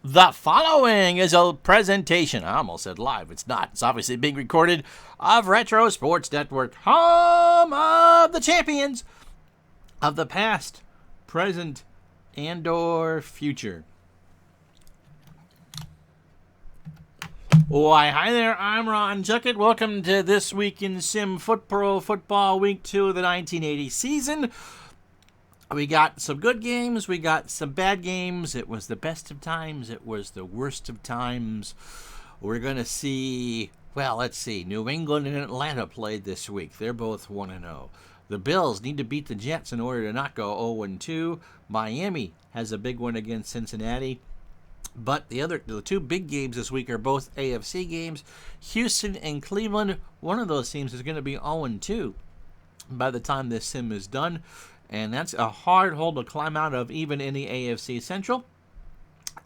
The following is a presentation. I almost said live. It's not. It's obviously being recorded of Retro Sports Network, home of the champions of the past, present, and/or future. Why, hi there. I'm Ron Juckett. Welcome to This Week in Sim Pro Football, Week 2 of the 1980 season. We got some good games. We got some bad games. It was the best of times. It was the worst of times. We're going to see, well, let's see. New England and Atlanta played this week. They're both 1-0. The Bills need to beat the Jets in order to not go 0-2. Miami has a big one against Cincinnati. But the two big games this week are both AFC games. Houston and Cleveland, one of those teams is going to be 0-2 by the time this sim is done. And that's a hard hole to climb out of, even in the AFC Central.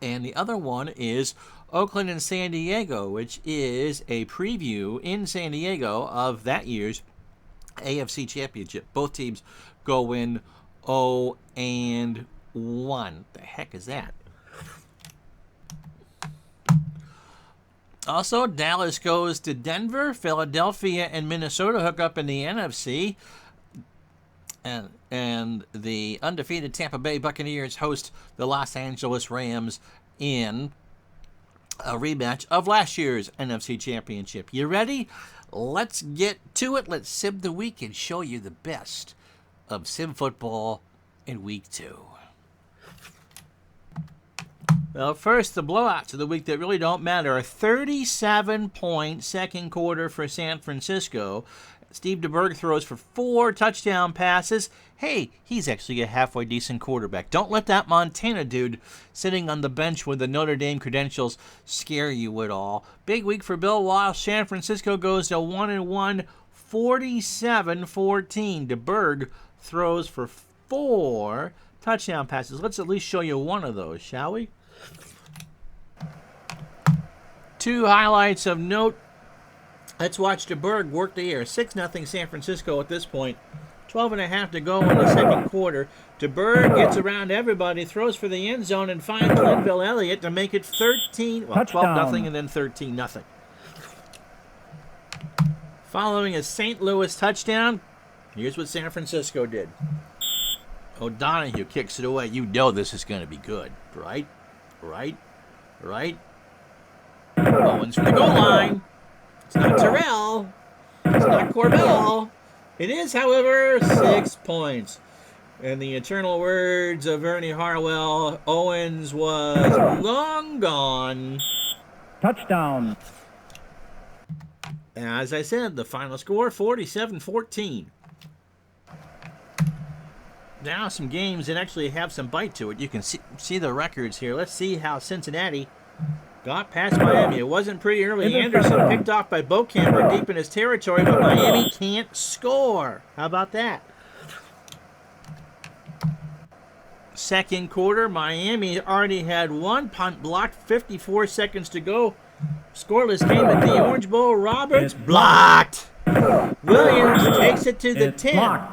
And the other one is Oakland and San Diego, which is a preview in San Diego of that year's AFC Championship. Both teams go in 0-1. The heck is that? Also, Dallas goes to Denver. Philadelphia and Minnesota hook up in the NFC. And the undefeated Tampa Bay Buccaneers host the Los Angeles Rams in a rematch of last year's NFC Championship. You ready? Let's get to it. Let's sim the week and show you the best of sim football in Week 2. Well, first, the blowouts of the week that really don't matter. A 37-point second quarter for San Francisco. Steve DeBerg throws for 4 touchdown passes. Hey, he's actually a halfway decent quarterback. Don't let that Montana dude sitting on the bench with the Notre Dame credentials scare you at all. Big week for Bill Walsh. San Francisco goes to 1-1, 47-14. DeBerg throws for 4 touchdown passes. Let's at least show you one of those, shall we? 2 highlights of note. Let's watch DeBerg work the air. 6-0 San Francisco at this point. 12.5 to go in the second quarter. DeBerg gets around everybody, throws for the end zone, and finds Linville Elliott to make it 12-0 and then 13-0. Following a St. Louis touchdown, here's what San Francisco did. O'Donohue kicks it away. You know this is going to be good, right? Owens from the goal line. It's not Terrell. It's not Corbell. It is, however, 6 points. In the eternal words of Ernie Harwell, Owens was long gone. Touchdown. As I said, the final score, 47-14. Now some games that actually have some bite to it. You can see the records here. Let's see how Cincinnati got past Miami. It wasn't pretty early. Anderson picked off by Bokamper deep in his territory, but Miami can't score. How about that? Second quarter, Miami already had 1 punt blocked, 54 seconds to go. Scoreless game at the Orange Bowl. Roberts blocked. Williams takes it to the 10.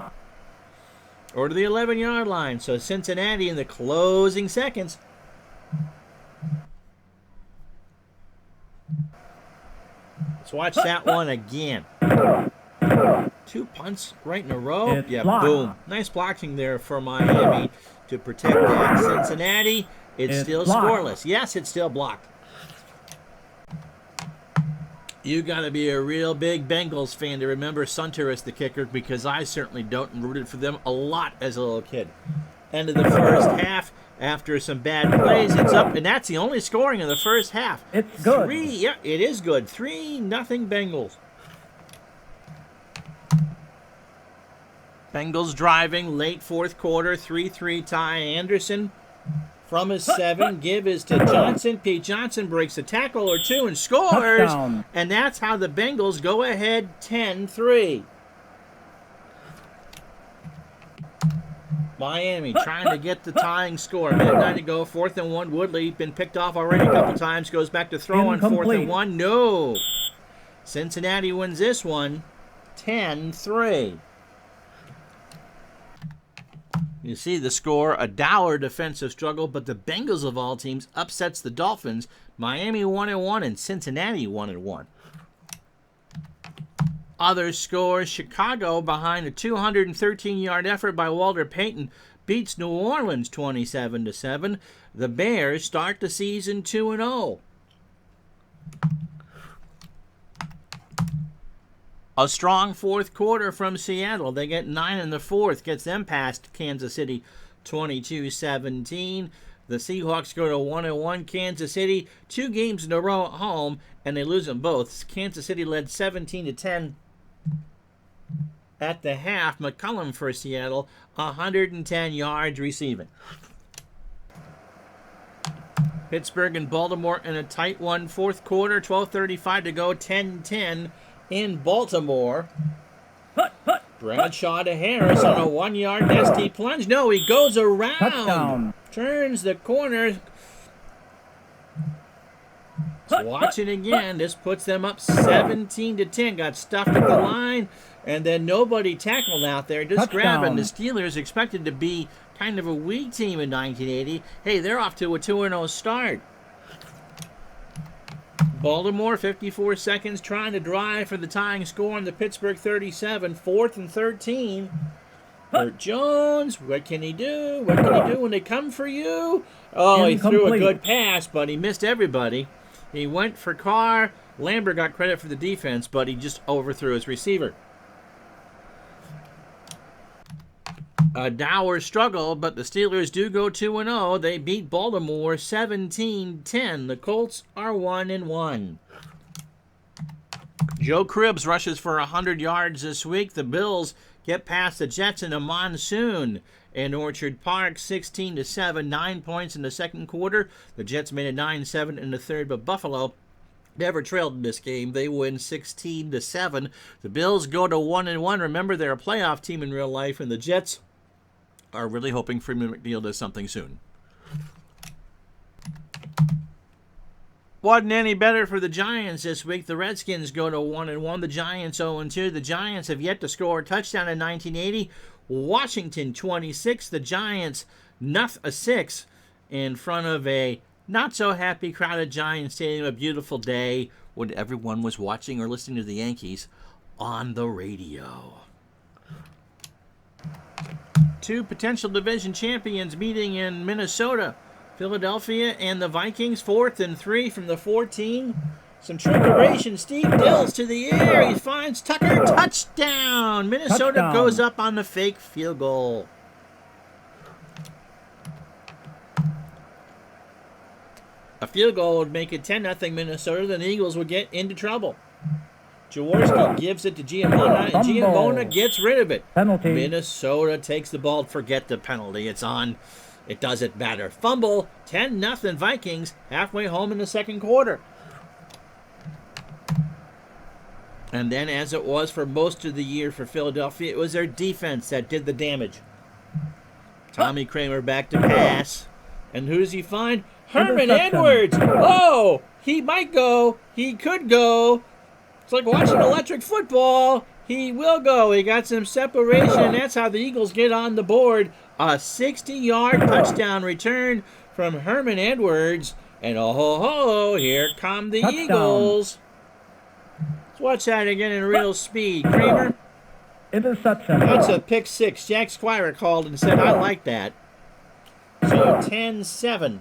Or to the 11-yard line. So Cincinnati in the closing seconds. Let's watch that one again. 2 punts right in a row. Boom. Nice blocking there for Miami to protect that. Cincinnati, it's still scoreless. Yes, it's still blocked. You got to be a real big Bengals fan to remember Sunter as the kicker, because I certainly don't, and rooted for them a lot as a little kid. End of the first half. After some bad plays, it's up, and that's the only scoring in the first half. It's good. It is good. 3-0 Bengals. Bengals driving late fourth quarter, 3-3 tie. Anderson from his 7. Give is to Johnson. Pete Johnson breaks a tackle or 2 and scores. Touchdown. And that's how the Bengals go ahead 10-3. Miami trying to get the tying score. Midnight to go. 4th and 1. Woodley been picked off already a couple times. Goes back to throw on 4th and 1. No. Cincinnati wins this one 10-3. You see the score, a dour defensive struggle, but the Bengals of all teams upsets the Dolphins. Miami 1-1 and Cincinnati 1-1. Other scores, Chicago behind a 213-yard effort by Walter Payton beats New Orleans 27-7. The Bears start the season 2-0. A strong fourth quarter from Seattle. They get 9 in the fourth, gets them past Kansas City 22-17. The Seahawks go to 1-1. Kansas City, 2 games in a row at home, and they lose them both. Kansas City led 17-10 at the half. McCollum for Seattle, 110 yards receiving. Pittsburgh and Baltimore in a tight one. Fourth quarter, 12:35 to go, 10-10 in Baltimore. Bradshaw to Harris on a 1-yard nasty plunge. No, he goes around. Touchdown. Turns the corner. Watch it again. This puts them up 17-10. Got stuffed at the line, and then nobody tackled out there. Just grabbing. The Steelers expected to be kind of a weak team in 1980. Hey, they're off to a 2-0 start. Baltimore, 54 seconds, trying to drive for the tying score on the Pittsburgh 37. 4th and 13. Burt Jones, what can he do? What can he do when they come for you? Oh, he threw a good pass, but he missed everybody. He went for Carr. Lambert got credit for the defense, but he just overthrew his receiver. A dour struggle, but the Steelers do go 2-0. They beat Baltimore 17-10. The Colts are 1-1. Joe Cribbs rushes for 100 yards this week. The Bills get past the Jets in a monsoon in Orchard Park, 16-7, 9 points in the second quarter. The Jets made it 9-7 in the third, but Buffalo never trailed in this game. They win 16-7. The Bills go to 1-1. Remember, they're a playoff team in real life, and the Jets are really hoping Freeman McNeil does something soon. Wasn't any better for the Giants this week. The Redskins go to 1-1. The Giants 0-2. The Giants have yet to score a touchdown in 1980. Washington 26. The Giants 6 in front of a not-so-happy crowded Giants Stadium. A beautiful day when everyone was watching or listening to the Yankees on the radio. 2 potential division champions meeting in Minnesota. Philadelphia and the Vikings, 4th and 3 from the 14. Some trickeration. Steve Dills to the air. He finds Tucker. Touchdown. Minnesota goes up on the fake field goal. A field goal would make it 10-0 Minnesota. Then the Eagles would get into trouble. Jaworski gives it to Giammona, and Giammona gets rid of it. Penalty. Minnesota takes the ball. Forget the penalty. It's on. It doesn't matter. Fumble, 10-0 Vikings, halfway home in the second quarter. And then, as it was for most of the year for Philadelphia, it was their defense that did the damage. Tommy Kramer back to pass. And who does he find? Herman Edwards. Oh, he might go. He could go. It's like watching electric football. He will go. He got some separation, and that's how the Eagles get on the board. A 60-yard touchdown return from Herman Edwards. And oh, here come the Eagles. Let's watch that again in real speed. Kramer. Interception. That's a pick 6. Jack Squire called and said, I like that. So 10-7.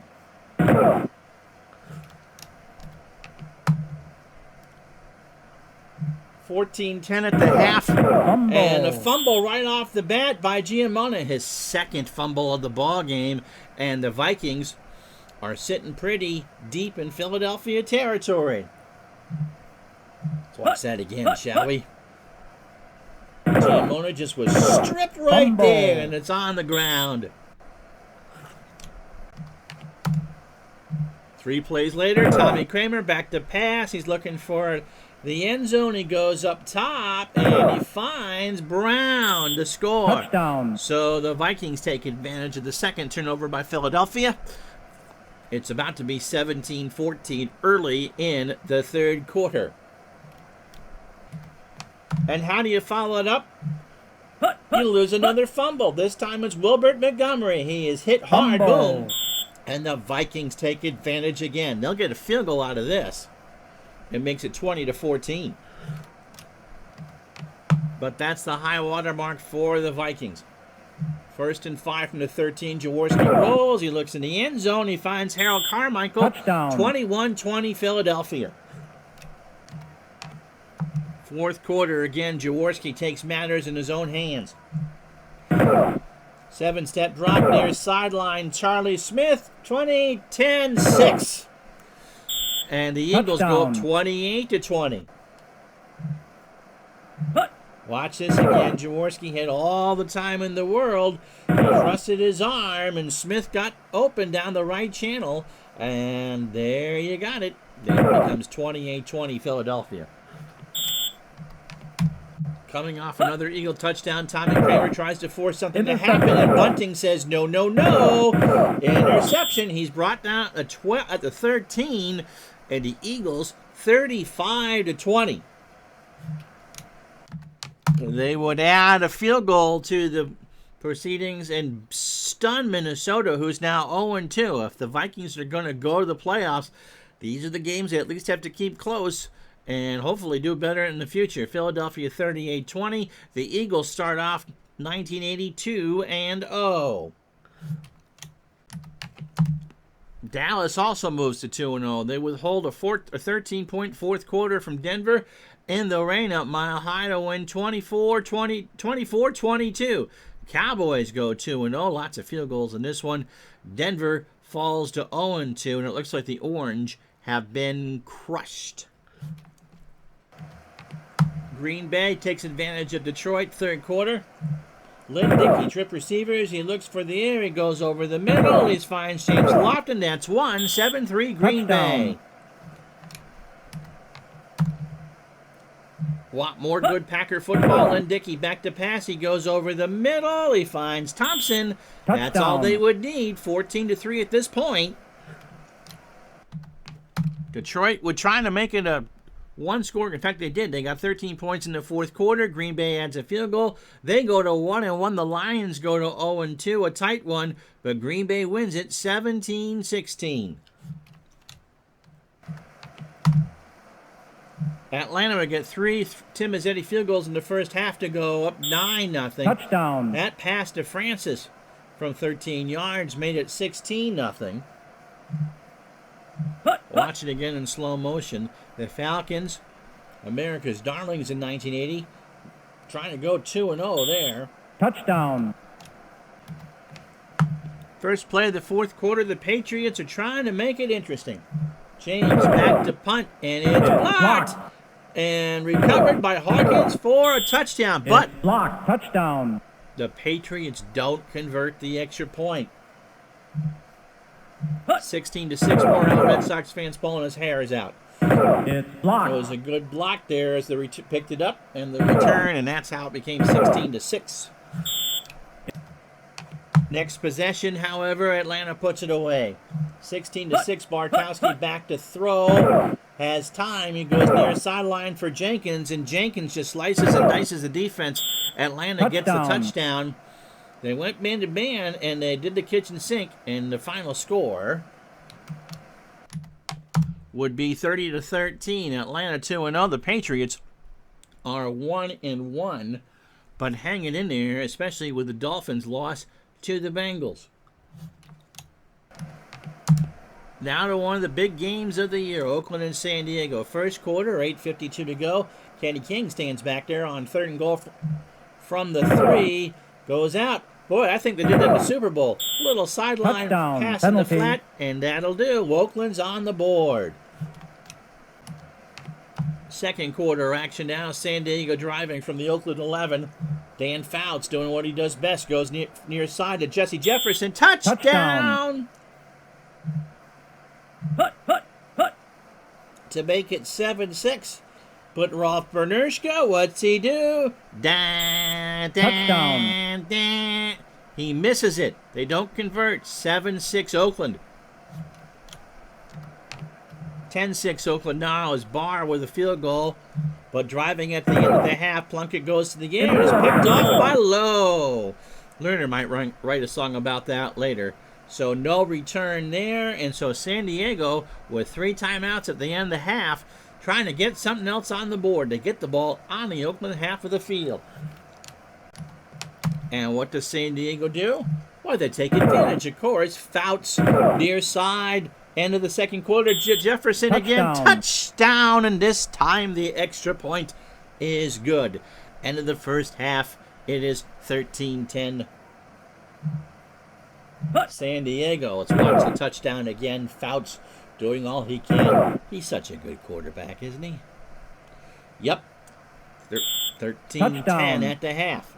14-10 at the half. Fumble. And a fumble right off the bat by Giammona. His second fumble of the ball game. And the Vikings are sitting pretty deep in Philadelphia territory. Let's watch that again, shall we? Giammona just was stripped right there, and it's on the ground. 3 plays later, Tommy Kramer back to pass. He's looking for the end zone. He goes up top, and he finds Brown to score. Touchdown. So the Vikings take advantage of the second turnover by Philadelphia. It's about to be 17-14 early in the third quarter. And how do you follow it up? You lose another fumble. This time it's Wilbert Montgomery. He is hit hard. Fumble. Boom. And the Vikings take advantage again. They'll get a field goal out of this. It makes it 20-14. But that's the high water mark for the Vikings. 1st and 5 from the 13. Jaworski rolls. He looks in the end zone. He finds Harold Carmichael. Touchdown. 21-20 Philadelphia. Fourth quarter, again, Jaworski takes matters in his own hands. 7-step drop near sideline. Charlie Smith, 20-10-6. And the Eagles go up 28-20. Watch this again. Jaworski had all the time in the world. He trusted his arm, and Smith got open down the right channel. And there you got it. Then it becomes 28-20 Philadelphia. Coming off another Eagle touchdown, Tommy Kramer tries to force something to happen, and Bunting says, no, no, no. Interception. He's brought down at the 13, and the Eagles 35-20. They would add a field goal to the proceedings and stun Minnesota, who's now 0-2. If the Vikings are going to go to the playoffs, these are the games they at least have to keep close and hopefully do better in the future. Philadelphia 38-20. The Eagles start off 1982-0. Dallas also moves to 2-0. They withhold a 13-point fourth quarter from Denver, and they'll rain up Mile High to win 24-22. Cowboys go 2-0. Lots of field goals in this one. Denver falls to 0-2, and it looks like the Orange have been crushed. Green Bay takes advantage of Detroit, third quarter. Lynn Dickey, trip receivers. He looks for the air. He goes over the middle. He finds James Lofton. That's 7-3 Green Bay. Want more good Packer football? Lynn Dickey back to pass. He goes over the middle. He finds Thompson. Touchdown. That's all they would need. 14-3 at this point. Detroit would try to make it a one score. In fact, they did. They got 13 points in the fourth quarter. Green Bay adds a field goal. They go to 1-1. The Lions go to 0-2, a tight one, but Green Bay wins it 17-16. Atlanta would get 3 Tim Mazzetti field goals in the first half to go up 9-0. Touchdown. That pass to Francis from 13 yards made it 16-0. Watch it again in slow motion. The Falcons, America's darlings in 1980, trying to go 2-0 there. Touchdown. First play of the fourth quarter, the Patriots are trying to make it interesting. James back to punt, and it's blocked. And recovered by Hawkins for a touchdown. But It's blocked. Touchdown. the Patriots don't convert the extra point. 16-6 more out. Red Sox fans pulling his hairs out. It's blocked. It was a good block there as the picked it up and the return, and that's how it became 16-6. Next possession, however, Atlanta puts it away. 16-6. Bartkowski back to throw. Has time. He goes near sideline for Jenkins, and Jenkins just slices and dices the defense. Atlanta gets the touchdown. They went man to man, and they did the kitchen sink, and the final score would be 30-13. Atlanta 2-0. The Patriots are 1-1, but hanging in there, especially with the Dolphins' loss to the Bengals. Now to one of the big games of the year, Oakland and San Diego. First quarter, 8:52 to go. Kenny King stands back there on 3rd and goal from the 3. Goes out. Boy, I think they did that in the Super Bowl. Little sideline pass in the flat, and that'll do. Oakland's on the board. Second quarter action now. San Diego driving from the Oakland 11. Dan Fouts doing what he does best. Goes near side to Jesse Jefferson. Touchdown! To make it 7-6. But Rolf Bernerschka, what's he do? Touchdown. He misses it. They don't convert. 7-6 Oakland. 10-6 Oakland now as Barr with a field goal, but driving at the end of the half, Plunkett goes to the game and is picked off by Lowe. Lerner might write a song about that later. So no return there, and so San Diego with 3 timeouts at the end of the half, trying to get something else on the board. They get the ball on the Oakland half of the field. And what does San Diego do? Well, they take advantage, of course. Fouts near side. End of the second quarter. Jefferson again. Touchdown. And this time the extra point is good. End of the first half. It is 13-10. San Diego. Let's watch the touchdown again. Fouts doing all he can. He's such a good quarterback, isn't he? Yep. 13-10 at the half.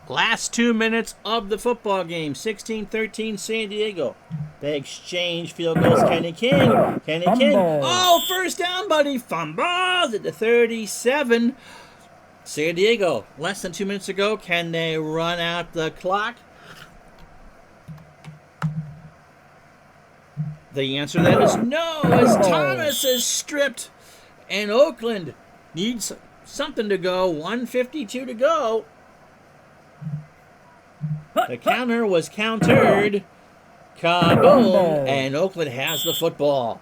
Last 2 minutes of the football game. 16-13 San Diego. They exchange field goals. Kenny King. Kenny King. Oh, first down, buddy. Fumbles at the 37. San Diego, less than 2 minutes ago. Can they run out the clock? The answer to that is no, as Thomas is stripped. And Oakland needs something to go. 1:52 to go. The counter was countered. Kaboom! And Oakland has the football.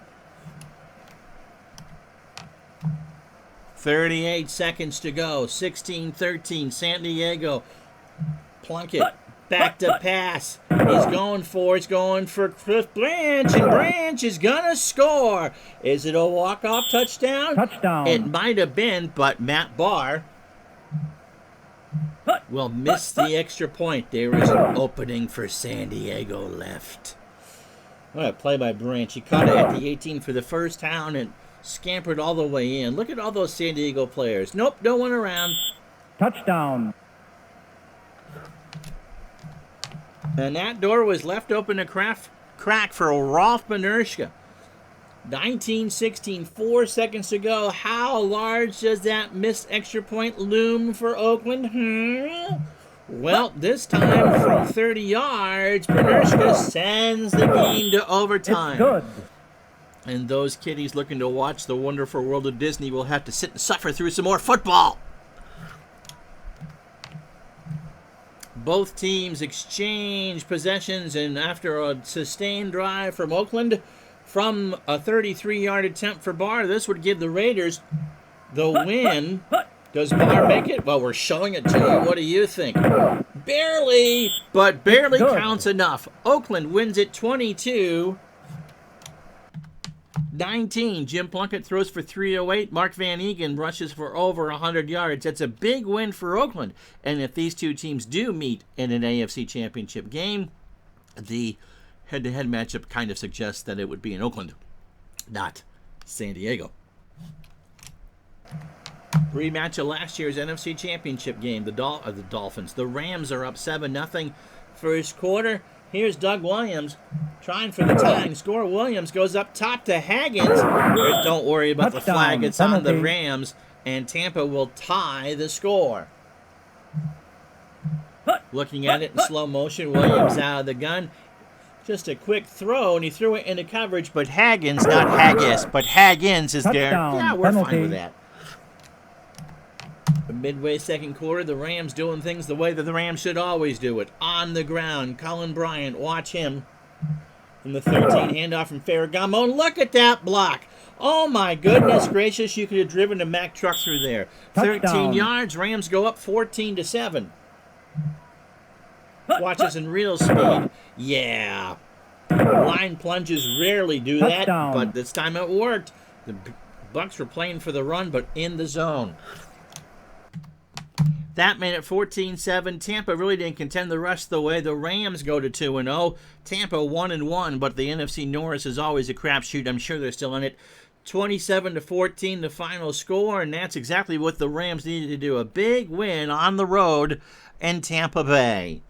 38 seconds to go. 16-13. San Diego. Plunkett. Back to pass. He's going for Cliff Branch. And Branch is going to score. Is it a walk-off touchdown? Touchdown. It might have been, but Matt Barr will miss the extra point. There is an opening for San Diego left. What a play by Branch. He caught it at the 18 for the first down and scampered all the way in. Look at all those San Diego players. Nope, no one around. Touchdown. And that door was left open a crack for Rolf Benerschke. 19-16, 4 seconds to go. How large does that missed extra point loom for Oakland? Well, this time from 30 yards, Benerschke sends the game to overtime. It's good. And those kiddies looking to watch the wonderful world of Disney will have to sit and suffer through some more football. Both teams exchange possessions, and after a sustained drive from Oakland, from a 33-yard attempt for Barr, this would give the Raiders the win. Does Barr make it? Well, we're showing it to you. What do you think? Barely, but barely counts enough. Oakland wins it 22-19. Jim Plunkett throws for 308. Mark Van Eegen rushes for over 100 yards. That's a big win for Oakland. And if these two teams do meet in an AFC Championship game, the head-to-head matchup kind of suggests that it would be in Oakland, not San Diego. Rematch of last year's NFC Championship game. The Dolphins. The Rams are up 7-0 first quarter. Here's Doug Williams trying for the tying score. Williams goes up top to Haggins. Don't worry about the flag. It's on the Rams, and Tampa will tie the score. Looking at it in slow motion, Williams out of the gun. Just a quick throw, and he threw it into coverage, but Haggins, not Haggis, but Haggins is there. Yeah, we're fine with that. Midway second quarter, the Rams doing things the way that the Rams should always do it. On the ground, Colin Bryant, watch him. From the 13, handoff from Ferragamo. Look at that block. Oh my goodness gracious, you could have driven a Mack truck through there. 13 yards, Rams go up 14-7. Watch us in real speed. Yeah. Line plunges rarely do that, but this time it worked. The Bucs were playing for the run, but in the zone. That made it 14-7. Tampa really didn't contend the rest of the way. The Rams go to 2-0. Tampa 1-1, but the NFC North is always a crapshoot. I'm sure they're still in it. 27-14, the final score, and that's exactly what the Rams needed to do. A big win on the road in Tampa Bay.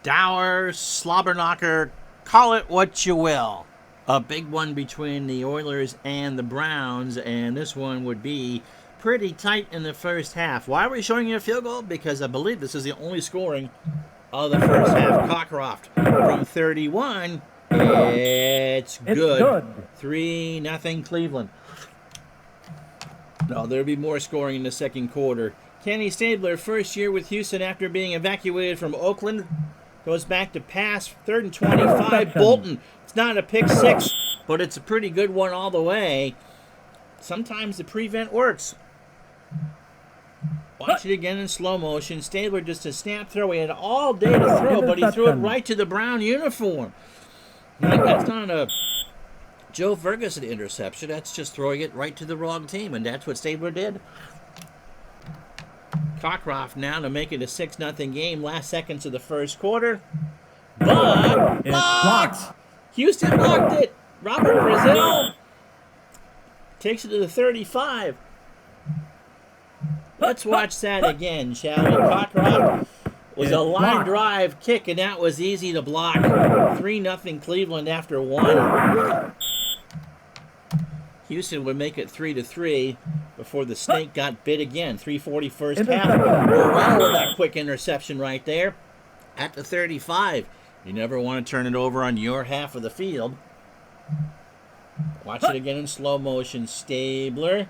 Dower, slobberknocker, call it what you will. A big one between the Oilers and the Browns, and this one would be pretty tight in the first half. Why are we showing you a field goal? Because I believe this is the only scoring of the first half. Cockcroft from 31. It's good. 3-0 Cleveland. No, there'll be more scoring in the second quarter. Kenny Stabler, first year with Houston after being evacuated from Oakland, goes back to pass. 3rd and 25. Bolton. It's not a pick six, but it's a pretty good one all the way. Sometimes the prevent works. Watch it again in slow motion. Stabler just a snap throw. He had all day to throw, but he threw it right to the brown uniform. That's not a Joe Ferguson interception. That's just throwing it right to the wrong team, and that's what Stabler did. Cockcroft now to make it a 6-0 game. Last seconds of the first quarter. But blocked. Houston blocked it. Robert Brazil takes it to the 35. Let's watch that again, shall we? Cockcroft was a line drive kick, and that was easy to block. 3-0 Cleveland after one. Houston would make it 3-3 before the snake got bit again. 3:40 first half. Well, with that quick interception right there at the 35. You never want to turn it over on your half of the field. Watch it again in slow motion. Stabler.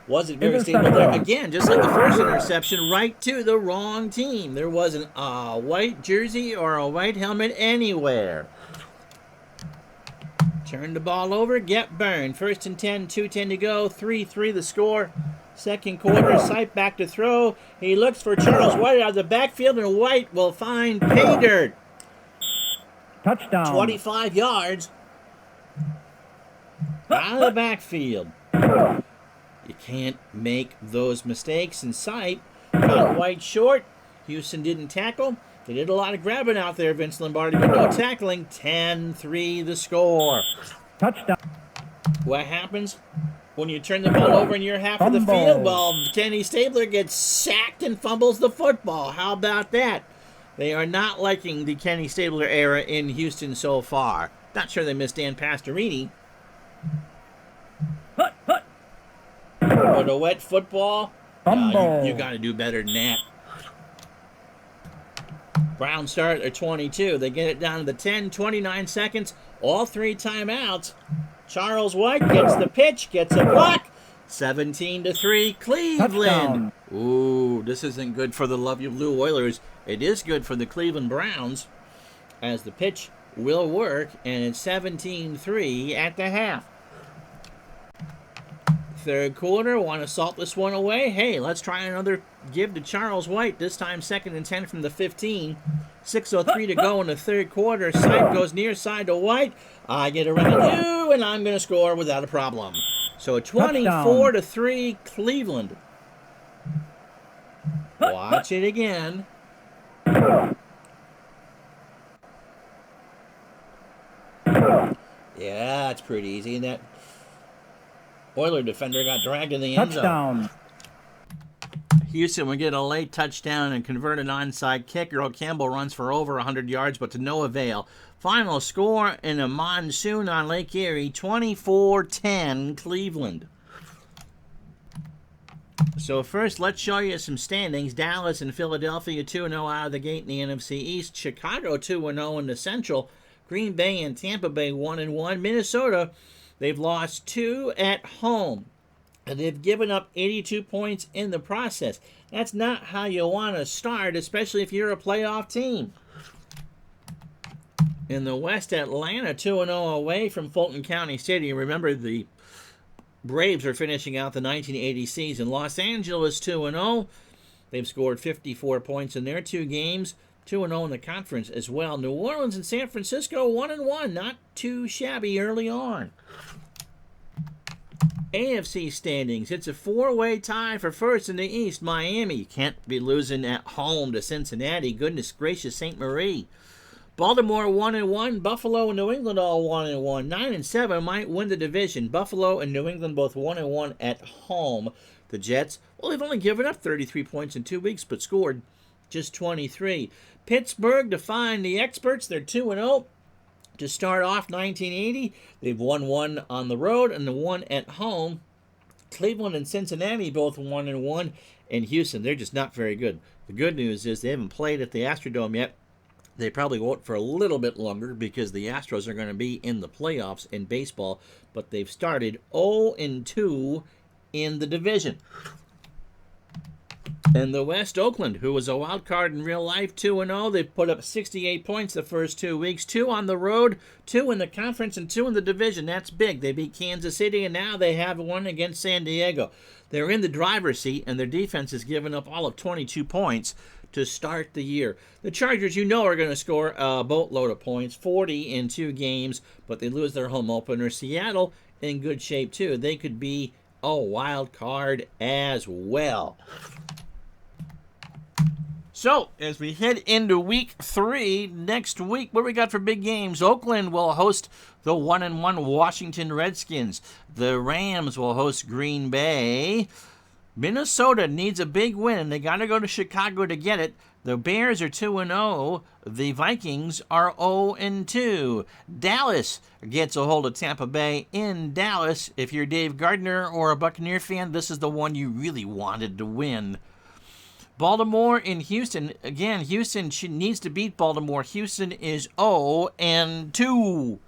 Wasn't very stable there. Again, just like the first interception, right to the wrong team. There wasn't a white jersey or a white helmet anywhere. Turn the ball over, get burned. 1st and 10, 2:10 to go. 3-3 the score. Second quarter, Sipe back to throw. He looks for Charles White out of the backfield, and White will find pay dirt. Touchdown. 25 yards out of the backfield. You can't make those mistakes. And Sipe got White short. Houston didn't tackle. They did a lot of grabbing out there, Vince Lombardi, but no tackling. 10-3 the score. Touchdown. What happens when you turn the ball over in your half of the field? Well, Kenny Stabler gets sacked and fumbles the football. How about that? They are not liking the Kenny Stabler era in Houston so far. Not sure they miss Dan Pastorini. But a wet football, you got to do better than that. Browns start at 22. They get it down to the 10, 29 seconds. All 3 timeouts. Charles White gets the pitch, gets a block. 17-3, Cleveland. Touchdown. Ooh, this isn't good for the Lovely Blue Oilers. It is good for the Cleveland Browns, as the pitch will work, and it's 17-3 at the half. Third quarter, want to salt this one away? Hey, let's try another give to Charles White. This time 2nd and 10 from the 15. 6:03 to go in the third quarter. Sipe goes near side to White. I get around you, and I'm going to score without a problem. So 24-3 Cleveland. Watch it again. Yeah, it's pretty easy. And that Oiler defender got dragged in the end zone. Houston would get a late touchdown and convert an onside kick. Earl Campbell runs for over 100 yards, but to no avail. Final score in a monsoon on Lake Erie, 24-10 Cleveland. So first, let's show you some standings. Dallas and Philadelphia 2-0 out of the gate in the NFC East. Chicago 2-0 in the Central. Green Bay and Tampa Bay 1-1. Minnesota, they've lost 2 at home. And they've given up 82 points in the process. That's not how you want to start, especially if you're a playoff team. In the West, Atlanta 2-0 away from Fulton County Stadium. Remember, the Braves are finishing out the 1980 season. Los Angeles 2-0. They've scored 54 points in their 2 games. 2-0 in the conference as well. New Orleans and San Francisco 1-1. Not too shabby early on. AFC standings. It's a 4-way tie for first in the East. Miami. You can't be losing at home to Cincinnati. Goodness gracious, St. Marie. Baltimore 1-1. Buffalo and New England all 1-1. 9-7 might win the division. Buffalo and New England both 1-1 at home. The Jets, well, they've only given up 33 points in 2 weeks, but scored just 23. Pittsburgh, defying the experts. They're 2-0. To start off 1980, they've won 1 on the road and the 1 at home. Cleveland and Cincinnati both 1-1. And Houston, they're just not very good. The good news is they haven't played at the Astrodome yet. They probably won't for a little bit longer because the Astros are going to be in the playoffs in baseball, but they've started 0-2 in the division. In the West, Oakland, who was a wild card in real life, 2-0. They've put up 68 points the first 2 weeks. 2 on the road, 2 in the conference, and 2 in the division. That's big. They beat Kansas City, and now they have one against San Diego. They're in the driver's seat, and their defense has given up all of 22 points to start the year. The Chargers, are going to score a boatload of points, 40 in 2 games, but they lose their home opener. Seattle in good shape, too. They could be a wild card as well. So, as we head into week 3, next week, what we got for big games? Oakland will host the 1-1 Washington Redskins. The Rams will host Green Bay. Minnesota needs a big win. They got to go to Chicago to get it. The Bears are 2-0. The Vikings are 0-2. Dallas gets a hold of Tampa Bay in Dallas. If you're Dave Gardner or a Buccaneer fan, this is the one you really wanted to win. Baltimore and Houston. Again, Houston needs to beat Baltimore. Houston is 0-2.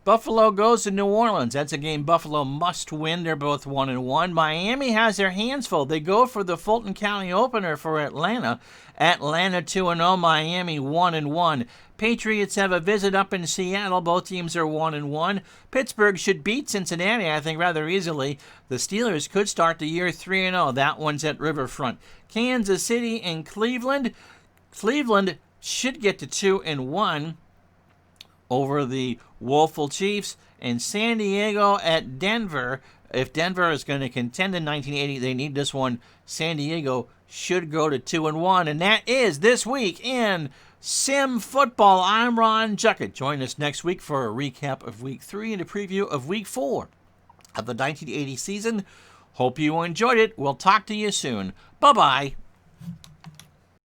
Buffalo goes to New Orleans. That's a game Buffalo must win. They're both 1-1. Miami has their hands full. They go for the Fulton County opener for Atlanta. Atlanta 2-0. Miami 1-1. Patriots have a visit up in Seattle. Both teams are 1-1. Pittsburgh should beat Cincinnati, I think, rather easily. The Steelers could start the year 3-0. That one's at Riverfront. Kansas City and Cleveland. Cleveland should get to 2-1 over the woeful Chiefs. And San Diego at Denver. If Denver is going to contend in 1980, they need this one. San Diego should go to 2-1. And that is this week in Sim Football. I'm Ron Juckett. Join us next week for a recap of Week 3 and a preview of Week 4 of the 1980 season. Hope you enjoyed it. We'll talk to you soon. Bye-bye.